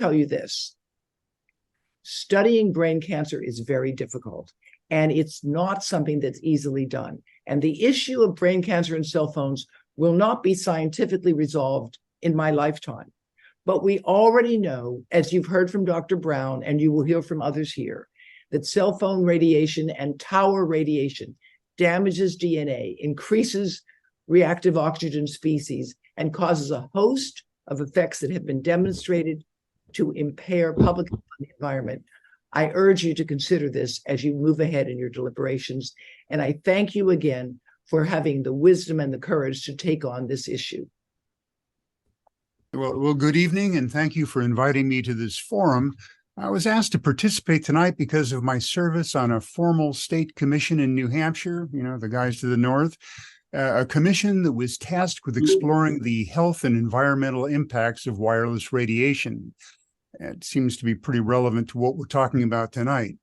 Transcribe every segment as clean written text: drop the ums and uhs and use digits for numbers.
tell you this. Studying brain cancer is very difficult, and it's not something that's easily done. And the issue of brain cancer and cell phones will not be scientifically resolved in my lifetime. But we already know, as you've heard from Dr. Brown, and you will hear from others here, that cell phone radiation and tower radiation damages DNA, increases reactive oxygen species, and causes a host of effects that have been demonstrated to impair public health and the environment. I urge you to consider this as you move ahead in your deliberations. And I thank you again for having the wisdom and the courage to take on this issue. Well, good evening, and thank you for inviting me to this forum. I was asked to participate tonight because of my service on a formal state commission in New Hampshire, the guys to the north, a commission that was tasked with exploring the health and environmental impacts of wireless radiation. It seems to be pretty relevant to what we're talking about tonight.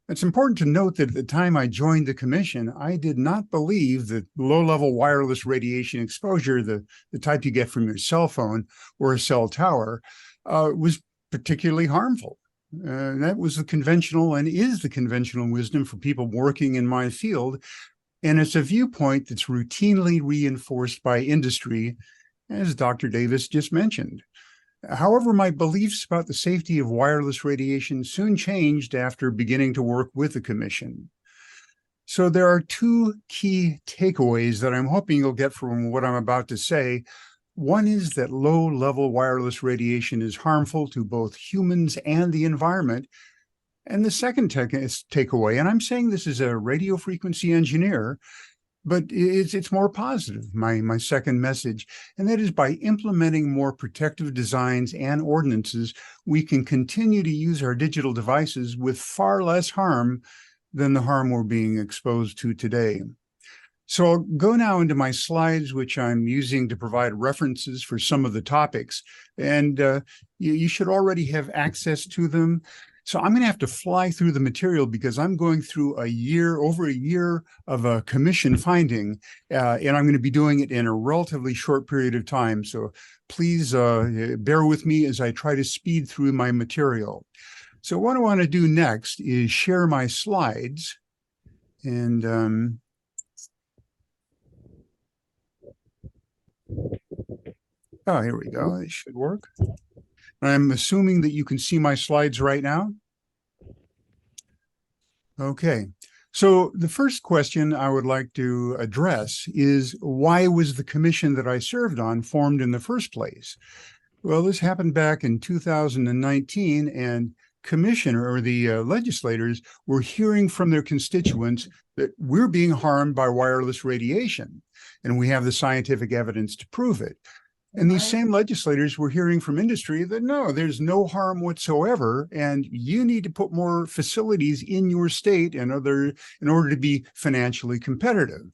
It's important to note that at the time I joined the commission, I did not believe that low-level wireless radiation exposure, the type you get from your cell phone or a cell tower, was particularly harmful. That was the conventional and is the conventional wisdom for people working in my field. And it's a viewpoint that's routinely reinforced by industry, as Dr. Davis just mentioned. However, my beliefs about the safety of wireless radiation soon changed after beginning to work with the commission. So there are two key takeaways that I'm hoping you'll get from what I'm about to say. One is that low-level wireless radiation is harmful to both humans and the environment. And the second takeaway, and I'm saying this as a radio frequency engineer, but it's more positive, my second message, and that is by implementing more protective designs and ordinances, we can continue to use our digital devices with far less harm than the harm we're being exposed to today. So I'll go now into my slides, which I'm using to provide references for some of the topics, and you should already have access to them. So I'm going to have to fly through the material because I'm going through over a year of a commission finding, and I'm going to be doing it in a relatively short period of time. So please bear with me as I try to speed through my material. So what I want to do next is share my slides. And here we go. It should work. I'm assuming that you can see my slides right now. Okay, so the first question I would like to address is, why was the commission that I served on formed in the first place? Well, this happened back in 2019, and the legislators were hearing from their constituents that we're being harmed by wireless radiation, and we have the scientific evidence to prove it. And these same legislators were hearing from industry that, no, there's no harm whatsoever, and you need to put more facilities in your state in order to be financially competitive.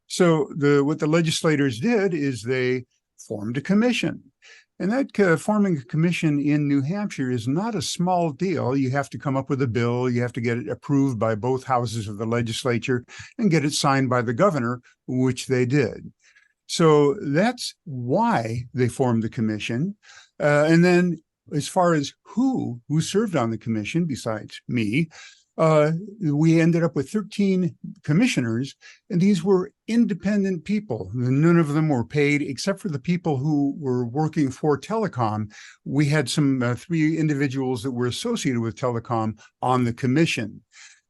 So what the legislators did is they formed a commission. And that forming a commission in New Hampshire is not a small deal. You have to come up with a bill, you have to get it approved by both houses of the legislature, and get it signed by the governor, which they did. So that's why they formed the commission. And then as far as who served on the commission, besides me, we ended up with 13 commissioners, and these were independent people. None of them were paid, except for the people who were working for telecom. We had some 3 individuals that were associated with telecom on the commission.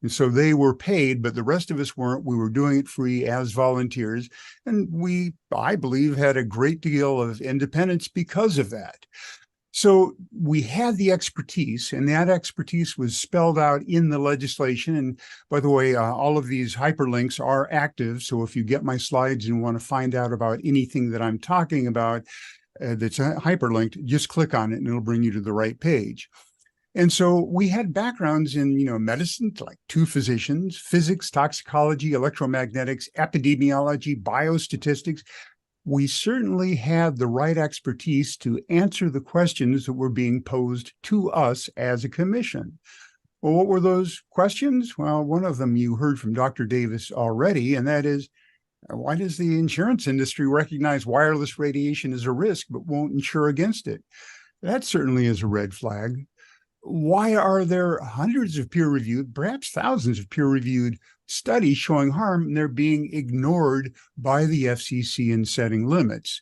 And so they were paid, but the rest of us weren't. We were doing it free as volunteers. And I believe, had a great deal of independence because of that. So we had the expertise, and that expertise was spelled out in the legislation. And by the way, all of these hyperlinks are active. So if you get my slides and want to find out about anything that I'm talking about that's hyperlinked, just click on it and it'll bring you to the right page. And so we had backgrounds in, medicine, like 2 physicians, physics, toxicology, electromagnetics, epidemiology, biostatistics. We certainly had the right expertise to answer the questions that were being posed to us as a commission. Well, what were those questions? Well, one of them you heard from Dr. Davis already, and that is, why does the insurance industry recognize wireless radiation as a risk but won't insure against it? That certainly is a red flag. Why are there hundreds of peer-reviewed, perhaps thousands of peer-reviewed studies showing harm and they're being ignored by the FCC in setting limits?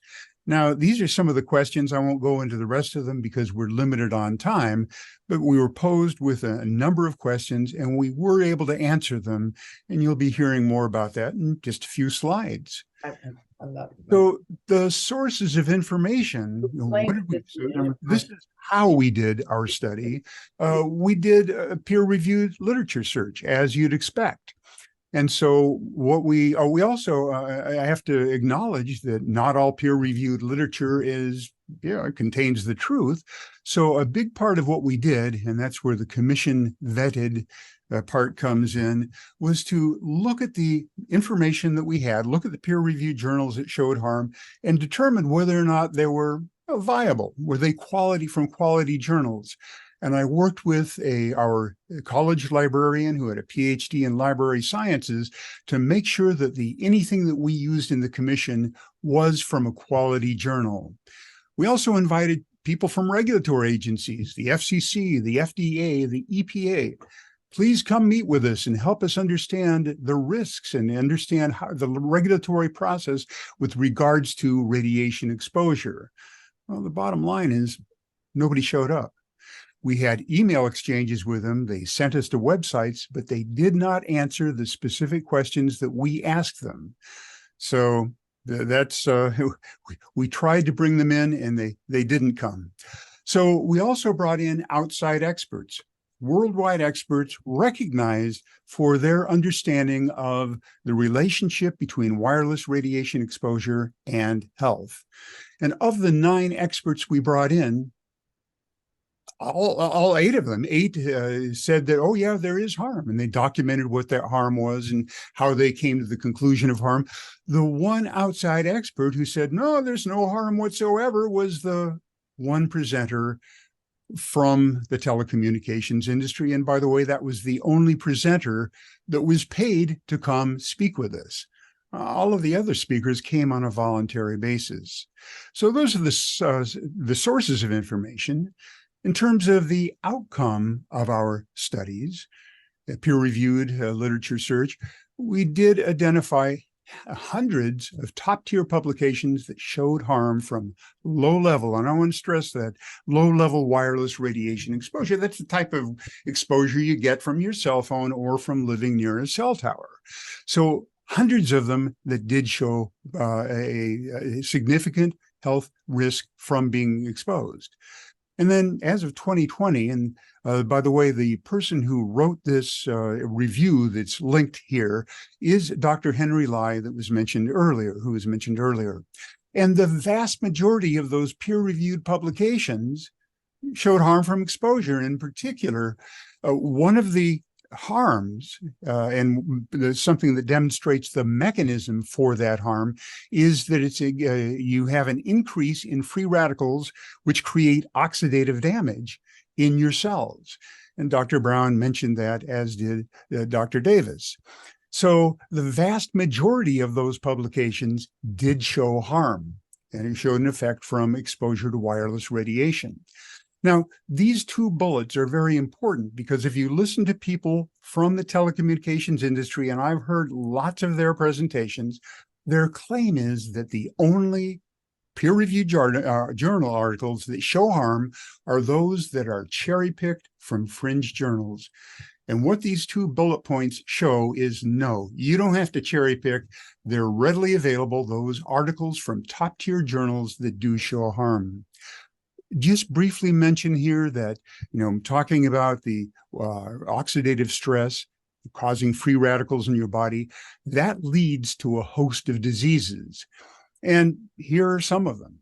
Now, these are some of the questions. I won't go into the rest of them because we're limited on time, but we were posed with a number of questions and we were able to answer them. And you'll be hearing more about that in just a few slides. I'm not. So the sources of information, what did we, this is how we did our study. We did a peer-reviewed literature search, as you'd expect. And so what we also, I have to acknowledge that not all peer-reviewed literature is, it contains the truth. So a big part of what we did, and that's where the commission vetted part comes in, was to look at the information that we had, look at the peer-reviewed journals that showed harm, and determine whether or not they were viable. Were they quality journals? And I worked with our college librarian who had a PhD in library sciences to make sure that anything that we used in the commission was from a quality journal. We also invited people from regulatory agencies, the FCC, the FDA, the EPA. Please come meet with us and help us understand the risks and understand how the regulatory process with regards to radiation exposure. Well, the bottom line is nobody showed up. We had email exchanges with them. They sent us to websites, but they did not answer the specific questions that we asked them. So that's we tried to bring them in and they didn't come. So we also brought in outside experts, worldwide experts recognized for their understanding of the relationship between wireless radiation exposure and health. And of the 9 experts we brought in, all 8 of them, 8 said that, oh yeah, there is harm. And they documented what that harm was and how they came to the conclusion of harm. The one outside expert who said, no, there's no harm whatsoever, was the one presenter from the telecommunications industry. And by the way, that was the only presenter that was paid to come speak with us. All of the other speakers came on a voluntary basis. So those are the sources of information. In terms of the outcome of our studies, a peer-reviewed literature search, we did identify hundreds of top-tier publications that showed harm from low-level, and I want to stress that, low-level wireless radiation exposure. That's the type of exposure you get from your cell phone or from living near a cell tower. So hundreds of them that did show a significant health risk from being exposed. And then as of 2020, and by the way, the person who wrote this review that's linked here is Dr. Henry Lai who was mentioned earlier. And the vast majority of those peer-reviewed publications showed harm from exposure. In particular, one of the harms, and there's something that demonstrates the mechanism for that harm, is that you have an increase in free radicals which create oxidative damage in your cells. And Dr. Brown mentioned that, as did Dr. Davis. So the vast majority of those publications did show harm, and it showed an effect from exposure to wireless radiation. Now, these 2 bullets are very important because if you listen to people from the telecommunications industry, and I've heard lots of their presentations, their claim is that the only peer-reviewed journal articles that show harm are those that are cherry-picked from fringe journals. And what these 2 bullet points show is no, you don't have to cherry-pick. They're readily available, those articles from top-tier journals that do show harm. Just briefly mention here that, I'm talking about the oxidative stress causing free radicals in your body. That leads to a host of diseases. And here are some of them.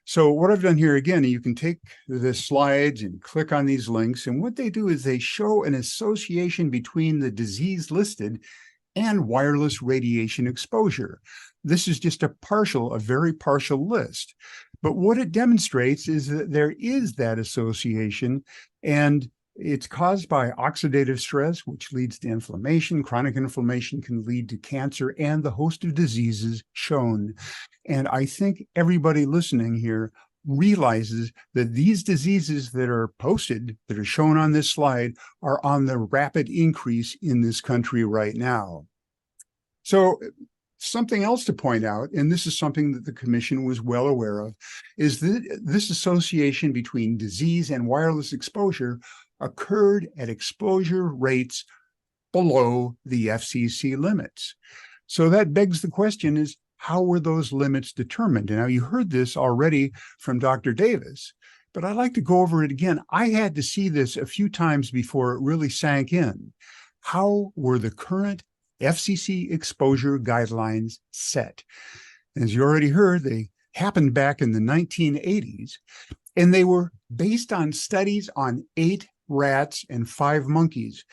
So what I've done here, again, you can take the slides and click on these links. And what they do is they show an association between the disease listed and wireless radiation exposure. This is just a very partial list. But what it demonstrates is that there is that association, and it's caused by oxidative stress, which leads to inflammation. Chronic inflammation can lead to cancer and the host of diseases shown. And I think everybody listening here realizes that these diseases that are posted, that are shown on this slide, are on the rapid increase in this country right now. So something else to point out, and this is something that the commission was well aware of, is that this association between disease and wireless exposure occurred at exposure rates below the FCC limits. So that begs the question is, how were those limits determined? And now you heard this already from Dr. Davis, but I'd like to go over it again. I had to see this a few times before it really sank in. How were the current FCC exposure guidelines set? As you already heard, they happened back in the 1980s, and they were based on studies on 8 rats and 5 monkeys.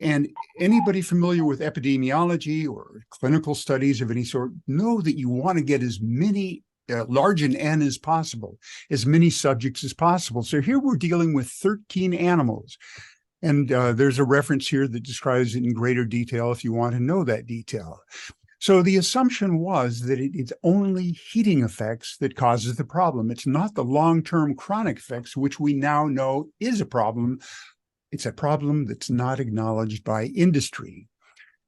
And anybody familiar with epidemiology or clinical studies of any sort know that you want to get as many large an N as possible, as many subjects as possible. So here we're dealing with 13 animals. And there's a reference here that describes it in greater detail if you want to know that detail. So the assumption was that it's only heating effects that causes the problem. It's not the long-term chronic effects, which we now know is a problem. It's a problem that's not acknowledged by industry.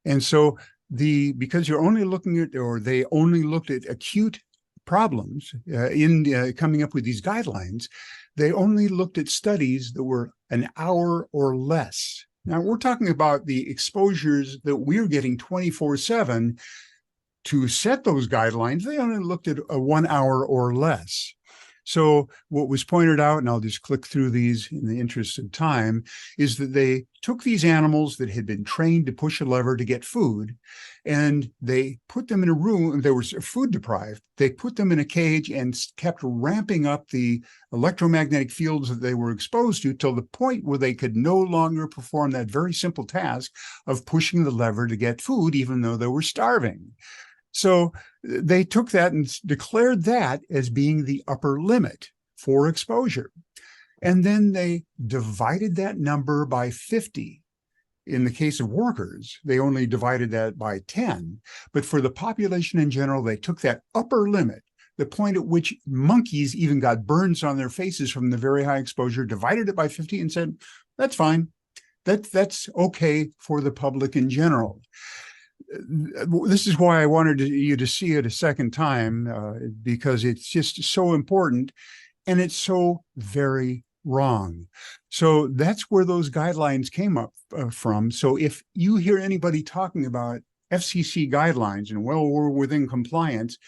And so because you're only looking at, or they only looked at acute problems in coming up with these guidelines, they only looked at studies that were an hour or less. Now we're talking about the exposures that we're getting 24/7. To set those guidelines, they only looked at a 1 hour or less. So what was pointed out, and I'll just click through these in the interest of time, is that they took these animals that had been trained to push a lever to get food, and they put them in a room. They were food deprived. They put them in a cage and kept ramping up the electromagnetic fields that they were exposed to till the point where they could no longer perform that very simple task of pushing the lever to get food, even though they were starving. So they took that and declared that as being the upper limit for exposure. And then they divided that number by 50. In the case of workers, they only divided that by 10. But for the population in general, they took that upper limit, the point at which monkeys even got burns on their faces from the very high exposure, divided it by 50 and said, that's fine. That's okay for the public in general. This is why I wanted you to see it a second time, because it's just so important and it's so very wrong. So that's where those guidelines came up from. So if you hear anybody talking about FCC guidelines and, well, we're within compliance,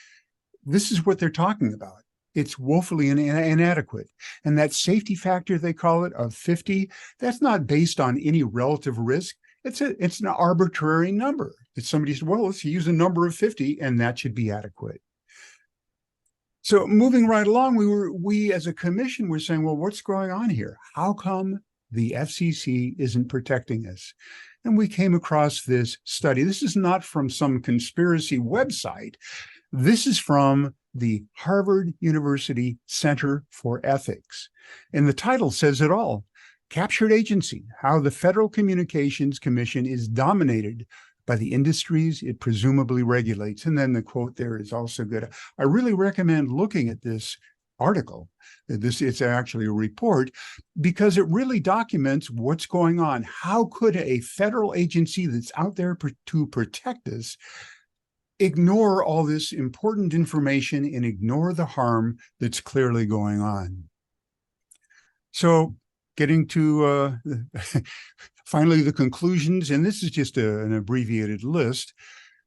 this is what they're talking about. It's woefully inadequate. And that safety factor, they call it, of 50, that's not based on any relative risk. It's an arbitrary number. It's somebody said, well, let's use a number of 50, and that should be adequate. So moving right along, we as a commission were saying, well, what's going on here? How come the FCC isn't protecting us? And we came across this study. This is not from some conspiracy website. This is from the Harvard University Center for Ethics. And the title says it all. Captured Agency, How the Federal Communications Commission is Dominated by the Industries it Presumably Regulates. And then the quote there is also good. I really recommend looking at this article. It's actually a report, because it really documents what's going on. How could a federal agency that's out there to protect us ignore all this important information and ignore the harm that's clearly going on? So getting to finally the conclusions, and this is just an abbreviated list.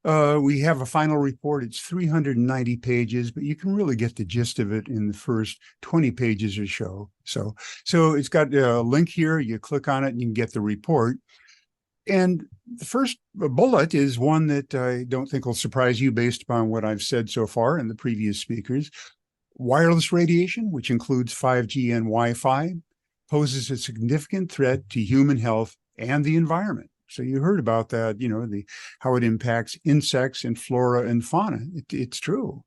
We have a final report. It's 390 pages, but you can really get the gist of it in the first 20 pages or so. So it's got a link here. You click on it and you can get the report. And the first bullet is one that I don't think will surprise you based upon what I've said so far and the previous speakers. Wireless radiation, which includes 5G and Wi-Fi, poses a significant threat to human health and the environment. So you heard about that, how it impacts insects and flora and fauna. It's true.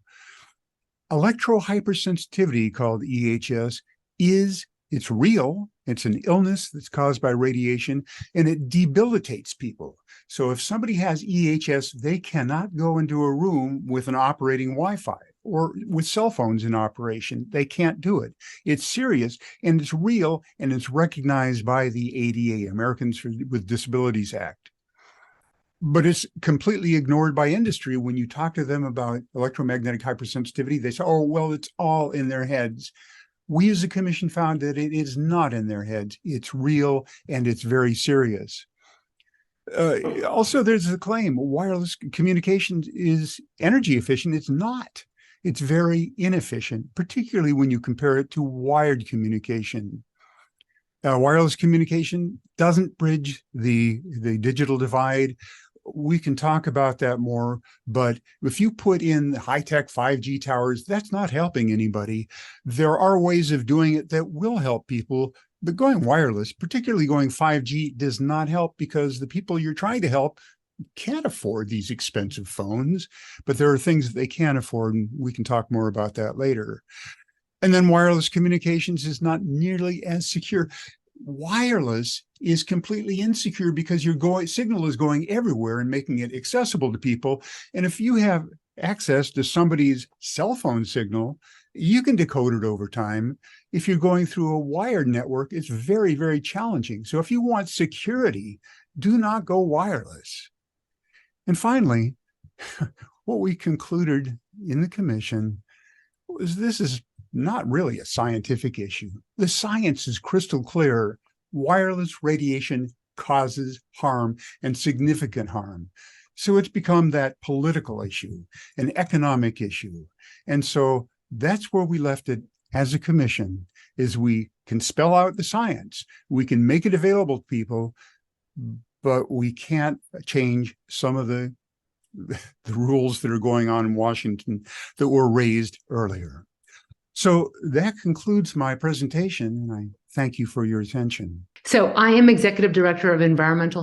Electrohypersensitivity, called EHS, it's real. It's an illness that's caused by radiation, and it debilitates people. So if somebody has EHS, they cannot go into a room with an operating Wi-Fi. or with cell phones in operation. They can't do it. It's serious and it's real, and it's recognized by the ADA, Americans with Disabilities Act. But it's completely ignored by industry. When you talk to them about electromagnetic hypersensitivity, they say, oh, well, it's all in their heads. We as a commission found that it is not in their heads. It's real and it's very serious. Also, there's a claim wireless communication is energy efficient. It's not. It's very inefficient, particularly when you compare it to wired communication. Wireless communication doesn't bridge the digital divide. We can talk about that more, but if you put in high-tech 5G towers, that's not helping anybody. There are ways of doing it that will help people, but going wireless, particularly going 5G, does not help because the people you're trying to help can't afford these expensive phones, but there are things that they can afford, and we can talk more about that later. And then wireless communications is not nearly as secure. Wireless is completely insecure because your signal is going everywhere and making it accessible to people. And if you have access to somebody's cell phone signal, you can decode it over time. If you're going through a wired network, it's very, very challenging. So if you want security, do not go wireless. And finally, what we concluded in the commission was this is not really a scientific issue. The science is crystal clear. Wireless radiation causes harm and significant harm. So it's become that political issue, an economic issue. And so that's where we left it as a commission, is we can spell out the science. We can make it available to people, but we can't change some of the rules that are going on in Washington that were raised earlier. So that concludes my presentation, and I thank you for your attention. So I am Executive Director of Environmental Health